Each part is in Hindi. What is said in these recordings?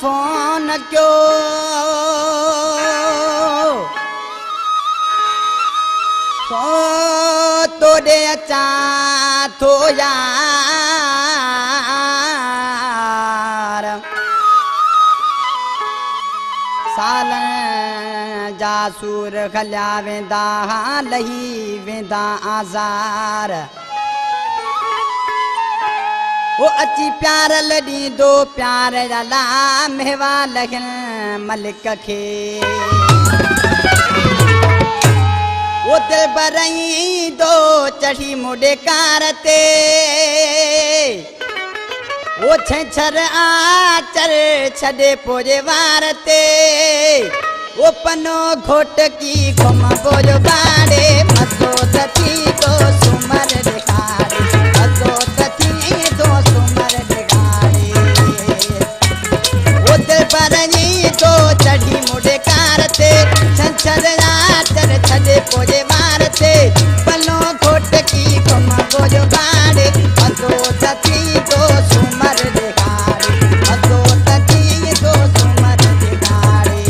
फोन क्यों तो दे अचा थो यार सालन जा सूर खलिया वेंदा लही वेंदा आज़ार वो अची प्यार लड़ी दो प्यार जला मेवा लगन मलिक के वो दिल बरई दो चढ़ी मुडे कारते वो छर आचर छड़े पोजे वारते वो पनो घोट की घुम बोझो बाड़े मसो तथी तो सुमर दिखाड़े मसो तथी तो सुमर दिखाड़े वो दिल बरई दो चढ़ी मुडे कारते छर आचर छड़े पोजे वारते पनो घोट की घुम बोझो बाड़े मसो तथी तो सुमर दिखाड़े मसो तथी तो सुमर दिखाड़े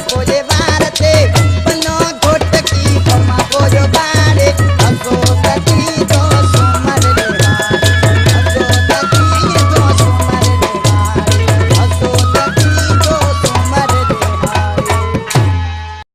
पोजे वारते पनो घोट की घुमा बोझो